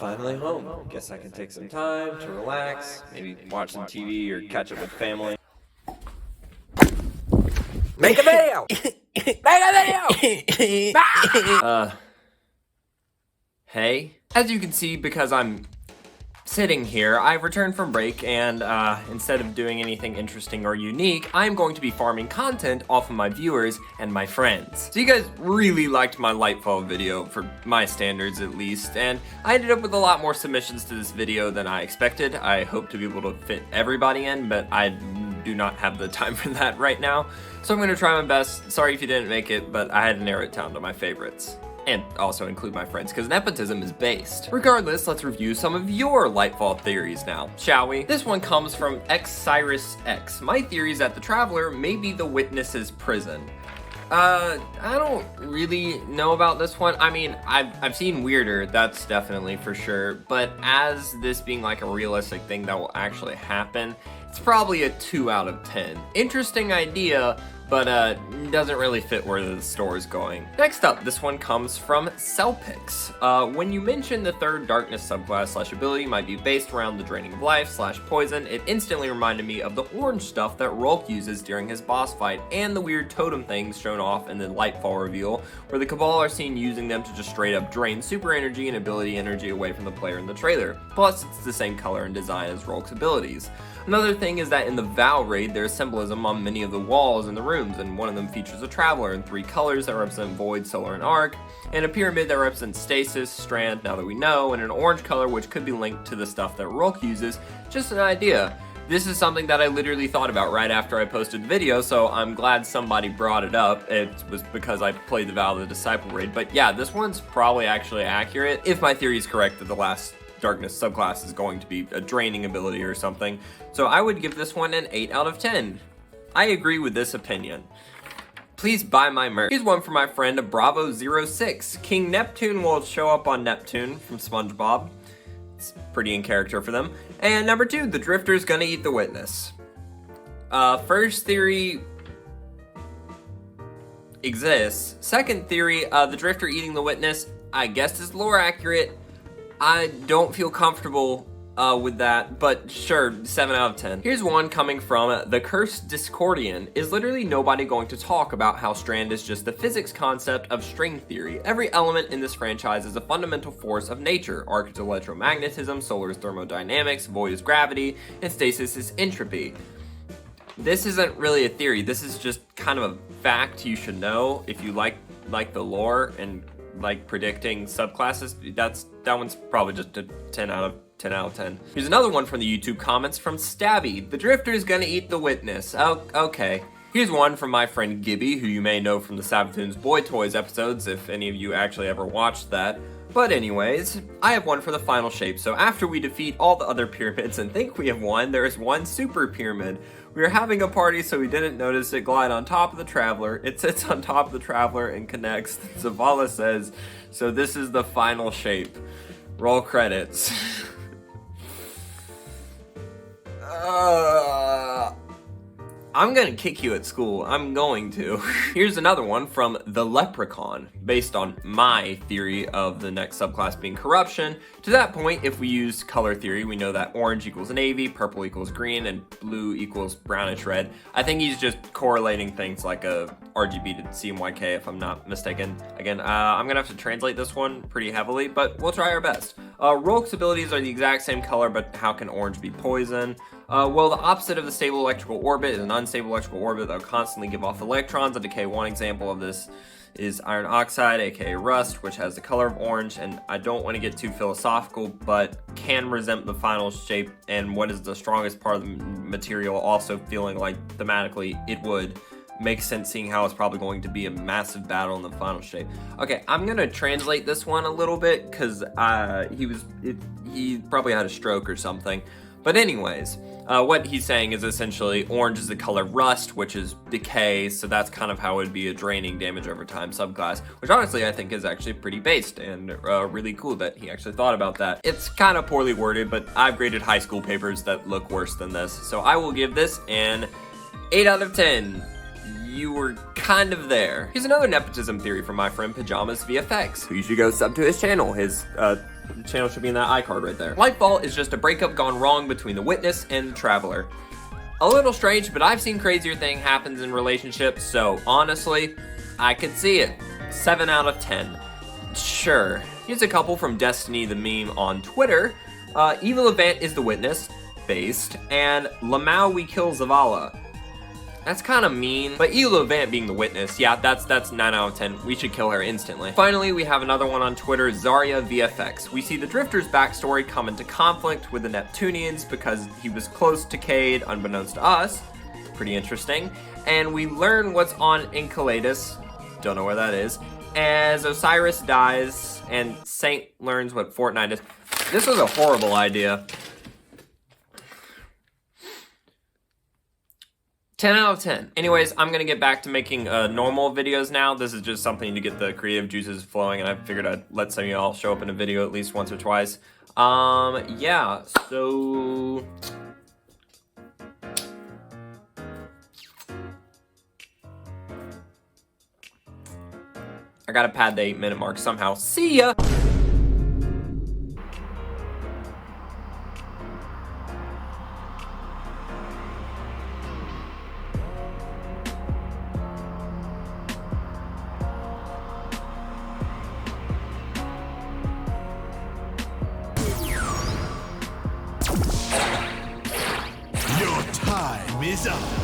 finally home. Guess I can take some time to relax, maybe watch some TV or catch up with family. Make a video! Make a video! Hey? As you can see, because I'm sitting here, I've returned from break, and instead of doing anything interesting or unique, I'm going to be farming content off of my viewers and my friends. So you guys really liked my Lightfall video, for my standards at least, and I ended up with a lot more submissions to this video than I expected. I hope to be able to fit everybody in, but I do not have the time for that right now. So I'm going to try my best. Sorry if you didn't make it, but I had to narrow it down to my favorites. And also include my friends, because nepotism is based. Regardless, let's review some of your Lightfall theories now, shall we? This one comes from Cyrus X. My theory is that the Traveler may be the Witness's prison. I don't really know about this one. I mean, I've seen weirder, that's definitely for sure, but as this being like a realistic thing that will actually happen, it's probably a 2 out of 10. Interesting idea, but doesn't really fit where the store is going. Next up, this one comes from Cellpix. When you mentioned the third darkness subclass / ability might be based around the draining of life / poison, it instantly reminded me of the orange stuff that Rolk uses during his boss fight, and the weird totem things shown off in the Lightfall reveal, where the Cabal are seen using them to just straight up drain super energy and ability energy away from the player in the trailer. Plus, it's the same color and design as Rolk's abilities. Another thing is that in the Vow raid, there's symbolism on many of the walls in the rooms, and one of them features a Traveler in 3 colors that represent Void, Solar, and Arc, and a pyramid that represents Stasis, Strand, now that we know, and an orange color which could be linked to the stuff that Rolk uses. Just an idea. This is something that I literally thought about right after I posted the video, so I'm glad somebody brought it up. It was because I played the Vow of the Disciple raid, but yeah, this one's probably actually accurate, if my theory is correct that the last darkness subclass is going to be a draining ability or something. So I would give this one an 8 out of 10. I agree with this opinion. Please buy my merch. Here's one from my friend Bravo06. King Neptune will show up on Neptune from SpongeBob. It's pretty in character for them. And number 2, the Drifter's gonna eat the Witness. First theory exists. Second theory, the Drifter eating the Witness, I guess is lore accurate. I don't feel comfortable with that, but sure, 7 out of 10. Here's one coming from The Cursed Discordian. Is literally nobody going to talk about how Strand is just the physics concept of string theory? Every element in this franchise is a fundamental force of nature. Arc is electromagnetism, Solar is thermodynamics, Void is gravity, and Stasis is entropy. This isn't really a theory, this is just kind of a fact you should know if you like the lore and like predicting subclasses. That one's probably just a 10 out of 10. Here's another one from the YouTube comments from Stabby. The Drifter's gonna eat the Witness. Oh, okay. Here's one from my friend Gibby, who you may know from the Sabotoons Boy Toys episodes, if any of you actually ever watched that. But anyways, I have one for the final shape. So after we defeat all the other pyramids and think we have won, there is one super pyramid. We were having a party, so we didn't notice it glide on top of the Traveler. It sits on top of the Traveler and connects. Zavala says, so this is the final shape. Roll credits. I'm gonna kick you at school. I'm going to. Here's another one from The Leprechaun, based on my theory of the next subclass being corruption. To that point, if we use color theory, we know that orange equals navy, purple equals green, and blue equals brownish red. I think he's just correlating things like a RGB to CMYK, if I'm not mistaken. Again, I'm gonna have to translate this one pretty heavily, but we'll try our best. Rolk's abilities are the exact same color, but how can orange be poison? Well, the opposite of the stable electrical orbit is an unstable electrical orbit that will constantly give off electrons. A decay 1 example of this is iron oxide, aka rust, which has the color of orange, and I don't want to get too philosophical, but can resent the final shape and what is the strongest part of the material, also feeling like thematically it would make sense seeing how it's probably going to be a massive battle in the final shape. Okay, I'm gonna translate this one a little bit because he probably had a stroke or something. But anyways, what he's saying is essentially orange is the color rust, which is decay, so that's kind of how it would be a draining damage over time subclass, which honestly I think is actually pretty based and really cool that he actually thought about that. It's kind of poorly worded, but I've graded high school papers that look worse than this, so I will give this an 8 out of 10. You were kind of there. Here's another nepotism theory from my friend Pajamas VFX, who you should go sub to his channel. His The channel should be in that iCard right there. Lightfall is just a breakup gone wrong between the witness and the traveler. A little strange, but I've seen crazier things happen in relationships, so honestly, I could see it. 7 out of 10. Sure. Here's a couple from Destiny the Meme on Twitter. Evil Event is the witness, based, and Lamau we kill Zavala. That's kind of mean, but Evil Event being the witness, yeah, that's 9 out of 10. We should kill her instantly. Finally, we have another one on Twitter, Zarya VFX. We see the Drifter's backstory come into conflict with the Neptunians because he was close to Cade, unbeknownst to us. Pretty interesting. And we learn what's on Enceladus, don't know where that is, as Osiris dies and Saint learns what Fortnite is. This was a horrible idea. 10 out of 10. Anyways, I'm gonna get back to making normal videos now. This is just something to get the creative juices flowing, and I figured I'd let some of y'all show up in a video at least once or twice. Yeah, so... I gotta pad the 8-minute mark somehow. See ya! Your time is up.